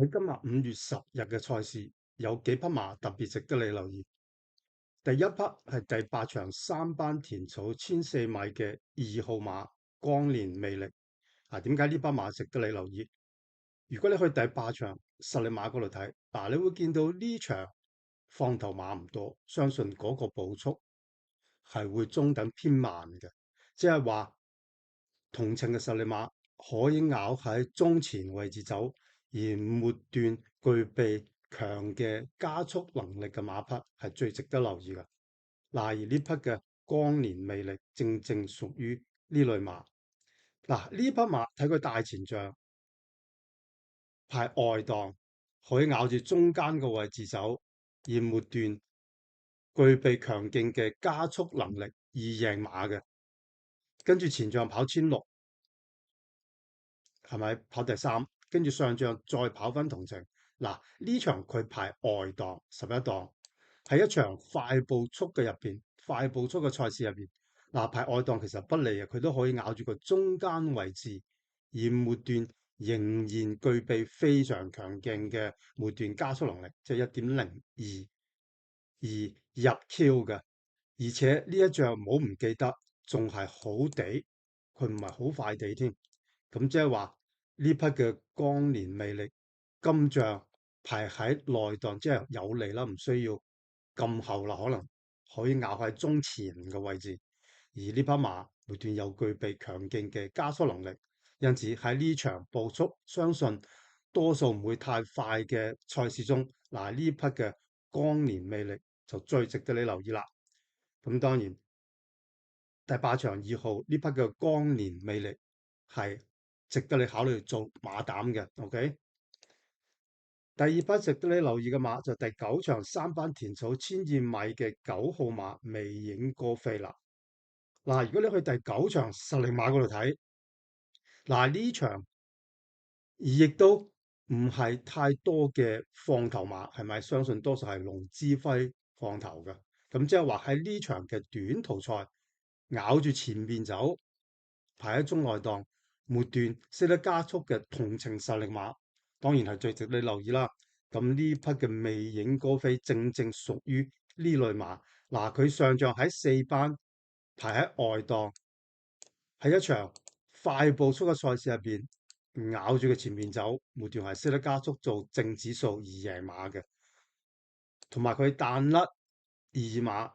喺今日5月10日嘅賽事，有幾匹馬特別值得你留意。第一匹係第8場3班田草1400米嘅2號馬光年魅力。點解呢匹馬值得你留意？如果你去第8場實力馬嗰度睇，你會見到呢場放頭馬唔多，相信嗰個步速係會中等偏慢嘅，即係話同程嘅實力馬可以咬喺中前位置走，而末段具備強嘅加速能力嘅馬匹係最值得留意嘅。而呢匹嘅光年魅力正正屬於呢類馬。呢匹馬睇佢大前仗排外檔，可以咬住中間嘅位置走，而末段具備強勁嘅加速能力而贏馬嘅。跟住前仗跑1600，係咪跑第3？跟住上仗再跑翻同程。呢場佢排外檔11檔，喺一場快步速嘅入邊，快步速嘅賽事入邊，排外檔其實不利啊，佢都可以咬住個中間位置，而末段仍然具備非常強勁嘅末段加速能力，即係1.02而入 Q 嘅。而且呢一仗唔好唔記得，仲係好地，佢唔係好快地添。咁即係話呢匹嘅光年魅力，今仗排喺內檔，即係有利啦，唔需要咁後啦，可能可以咬喺中前嘅位置。而呢匹馬末段又具備強勁嘅加速能力，因此喺呢場步速相信多數唔會太快嘅賽事中，呢匹嘅光年魅力就最值得你留意啦。咁當然第8場2號呢匹嘅光年魅力係值得你考慮做馬膽嘅。OK，第2匹值得你留意嘅馬就第9場3班田草1200米嘅9號馬魅影歌飛啦。如果你去第9場實力馬嗰度睇，呢場亦都唔係太多嘅放頭馬，係咪？相信多數係龍之輝放頭嘅。咁即係話喺呢場嘅短途賽，咬住前面走，排喺中內檔，末段識得加速嘅同程實力馬，當然係最值得你留意啦。咁呢匹嘅魅影歌飛正正屬於呢類馬。佢上仗喺4班排喺外檔，喺一場快步速嘅賽事入邊，咬住佢前面走，末段係識得加速做正指數而贏馬嘅。同埋佢彈甩二馬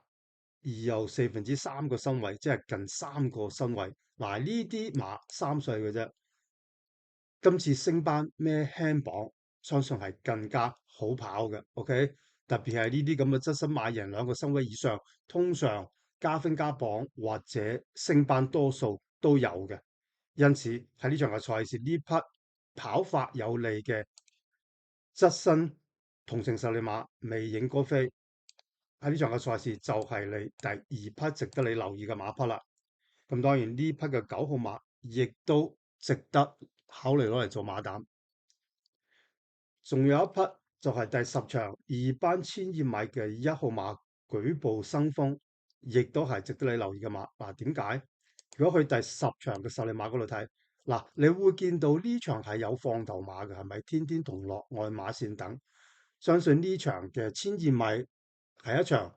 而又3/4個身位，即係近3個身位。呢啲馬3歲嘅啫，今次升班孭輕磅，相信係更加好跑嘅。OK，特別係呢啲咁嘅側身馬贏2個身位以上，通常加分加磅或者升班多數都有嘅。因此喺呢場嘅賽事，呢匹跑法有利嘅側身同程實力馬魅影歌飛喺呢場嘅賽事就係你第2匹值得你留意嘅馬匹啦。咁當然呢匹嘅9號馬亦都值得考慮攞嚟做馬膽。仲有一匹就係第10場2班1200米嘅1號馬舉步生風，亦都係值得你留意嘅馬。點解？如果去第10場嘅實力馬嗰度睇，你會見到呢場係有放頭馬嘅，係咪？天天同樂、愛馬線等，相信呢場嘅1200米係一場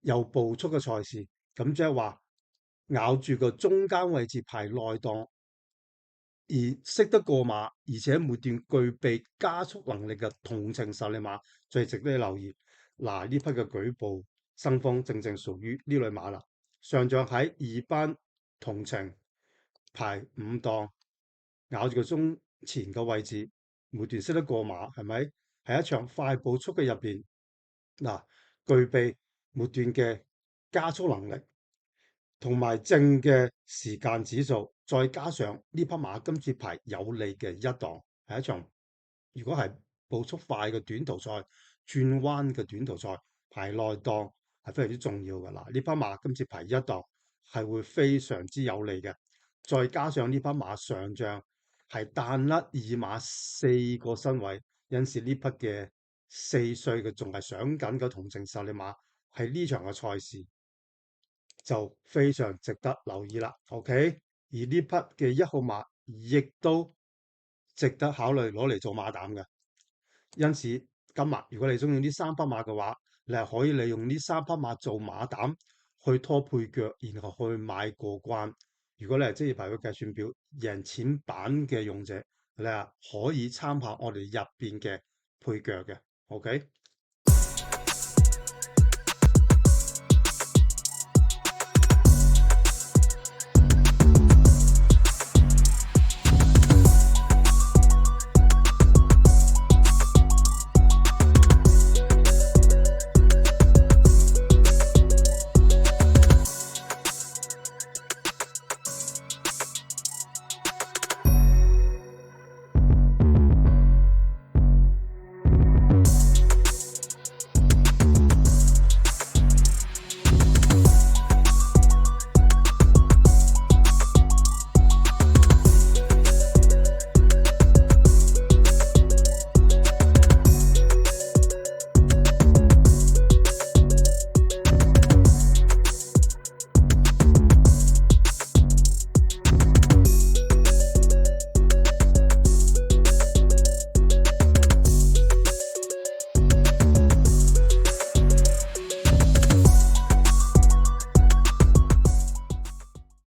有步速嘅賽事。咁即係話咬住個中間位置排內檔，而識得過馬，而且末段具備加速能力嘅同程實力馬，最值得你留意。呢匹嘅舉步生風正正屬於呢類馬啦。上仗喺2班同程排5檔，咬住個中前嘅位置，末段識得過馬，係咪？喺一場快步速嘅入邊，具備末段嘅加速能力。同埋正嘅時間指數，再加上呢匹馬今次排有利嘅1檔，係一場如果係步速快嘅短途賽、轉彎嘅短途賽，排內檔係非常之重要嘅。呢匹馬今次排1檔係會非常之有利嘅。再加上呢匹馬上仗係彈甩2馬4個身位，因此呢匹嘅4歲嘅仲係上緊嘅同程實力馬，係呢場嘅賽事就非常值得留意啦。OK，而呢匹嘅1號馬亦都值得考慮攞嚟做馬膽嘅。因此今日如果你中意呢三匹馬嘅話，你係可以利用呢三匹馬做馬膽去拖配腳，然後去買過關。如果你係職業排位計算表贏錢版嘅用者，你係可以參考我哋入邊嘅配腳嘅。OK。